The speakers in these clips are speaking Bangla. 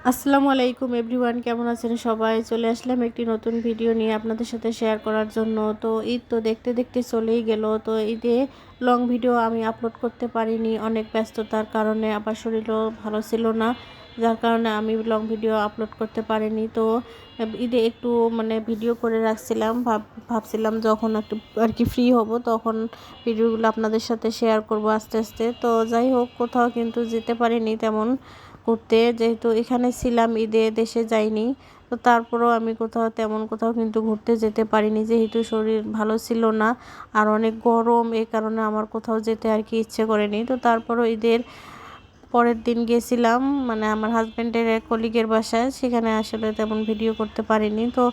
আসসালামু আলাইকুম এভরিওয়ান, কেমন আছেন সবাই? চলে আসলাম একটি নতুন ভিডিও নিয়ে আপনাদের সাথে শেয়ার করার জন্য। তো ঈদ তো দেখতে দেখতে চলেই গেল। তো ঈদে লং ভিডিও আমি আপলোড করতে পারিনি, অনেক ব্যস্ততার কারণে, আবার শরীরও ভালো ছিল না, যার কারণে আমি লং ভিডিও আপলোড করতে পারিনি। তো ঈদে একটু ভিডিও করে রাখছিলাম, ভাবছিলাম যখন একটু আর কি ফ্রি হব তখন ভিডিওগুলো আপনাদের সাথে শেয়ার করব আস্তে আস্তে। তো যাই হোক, কোথাও কিন্তু যেতে পারিনি তেমন ঘুরতে, যেহেতু এখানে ছিলাম, ঈদে দেশে যাইনি। তো তারপরেও আমি কোথাও কিন্তু ঘুরতে যেতে পারিনি, যেহেতু শরীর ভালো ছিল না আর অনেক গরম, এই কারণে আমার কোথাও যেতে আর কি ইচ্ছে করেনি। তো তারপরও ঈদের পরের দিন গিয়েছিলাম আমার হাজব্যান্ডের এক কলিগের বাসায়, সেখানে আসলে তেমন ভিডিও করতে পারিনি। তো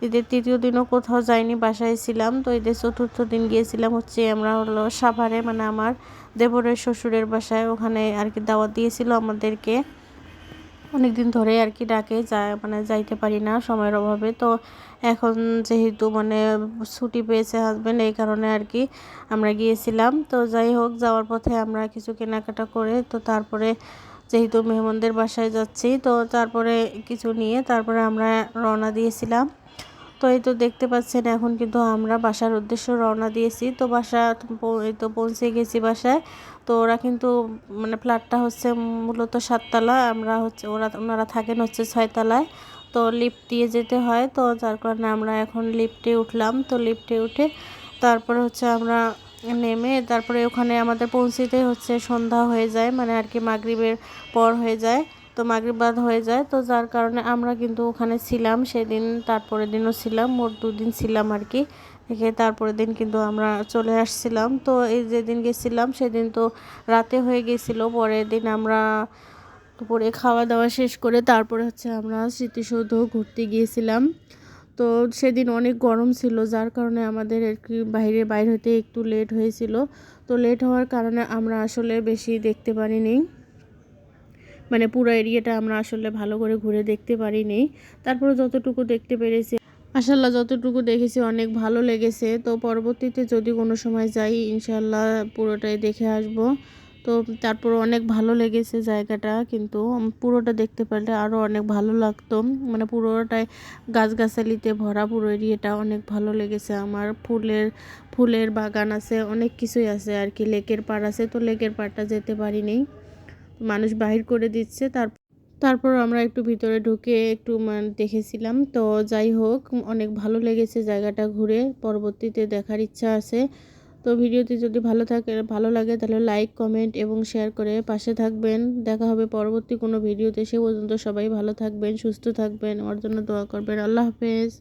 ঈদের তৃতীয় দিনও কোথাও যাইনি, বাসায় ছিলাম। তো ঈদের চতুর্থ দিন গিয়েছিলাম হচ্ছে আমরা হলো সাভারে, আমার দেবরের শ্বশুরের বাসায়, ওখানে আর কি দাওয়াত দিয়েছিল আমাদেরকে। অনেকদিন ধরে আর কি ডাকে, যাইতে পারি না সময়ের অভাবে। তো এখন যেহেতু ছুটি পেয়েছে হাজব্যান্ড, এই কারণে আর কি আমরা গিয়েছিলাম। তো যাই হোক, যাওয়ার পথে আমরা কিছু কেনাকাটা করে, তো তারপরে যেহেতু মেহমানদের বাসায় যাচ্ছি, তো তারপরে কিছু নিয়ে তারপরে আমরা রওনা দিয়েছিলাম। তো এই তো দেখতে পাচ্ছেন, এখন কিন্তু আমরা বাসার উদ্দেশ্যে রওনা দিয়েছি। তো এই তো পৌঁছে গেছি বাসায়। তো ওরা কিন্তু ফ্ল্যাটটা হচ্ছে মূলত 7 তলা, আমরা হচ্ছে ওনারা থাকেন হচ্ছে 6 তলায়। তো লিফট দিয়ে যেতে হয়, তো যার কারণে আমরা এখন লিফটে উঠলাম। তো লিফটে উঠে তারপরে হচ্ছে আমরা নেমে তারপরে ওখানে আমাদের পৌঁছিতে হচ্ছে সন্ধ্যা হয়ে যায়, আর কি মাগরিবের পর হয়ে যায়। তো মাগরিব বাদ হয়ে যায়, তো যার কারণে আমরা কিন্তু ওখানে ছিলাম সেদিন, তারপরের দিনও ছিলাম, মোট 2 দিন ছিলাম আর কি। থেকে তারপরের দিন কিন্তু আমরা চলে আসছিলাম। তো এই যেদিন গেছিলাম সেদিন তো রাতে হয়ে গেছিল। পরের দিন আমরা দুপুরে খাওয়া দাওয়া শেষ করে তারপরে হচ্ছে আমরা স্মৃতিসৌধ ঘুরতে গিয়েছিলাম। তো সেদিন অনেক গরম ছিল, যার কারণে আমাদের আর কি বাইরে হতে একটু লেট হয়েছিল। তো লেট হওয়ার কারণে আমরা আসলে বেশি দেখতে পারিনি, পুরো এরিয়াটা আমরা আসলে ভালো করে ঘুরে দেখতে পারিনি। তারপরে যতটুকু দেখতে পেরেছি, মাশাআল্লাহ যতটুকু দেখেছি অনেক ভালো লেগেছে। তো পরবর্তীতে যদি কোনো সময় যাই, ইনশাআল্লাহ পুরোটাই দেখে আসব। তো তারপর অনেক ভালো লেগেছে জায়গাটা, কিন্তু পুরোটা দেখতে পারলে আরও অনেক ভালো লাগতো। পুরোটাই গাছগাছালিতে ভরা, পুরো এরিয়াটা অনেক ভালো লেগেছে আমার। ফুলের বাগান আছে, অনেক কিছুই আছে আর কি। লেকের পাড় আছে, তো লেকের পাড়টা যেতে পারিনি, মানুষ বাহির করে দিচ্ছে। তারপর আমরা একটু ভিতরে ঢুকে একটু দেখেছিলাম। তো যাই হোক, অনেক ভালো লেগেছে জায়গাটা ঘুরে, পরবর্তীতে দেখার ইচ্ছা আছে। তো ভিডিওটি যদি ভালো লাগে তাহলে লাইক, কমেন্ট এবং শেয়ার করে পাশে থাকবেন। দেখা হবে পরবর্তী কোনো ভিডিওতে। সে পর্যন্ত সবাই ভালো থাকবেন, সুস্থ থাকবেন, আমার জন্য দোয়া করবেন। আল্লাহ হাফেজ।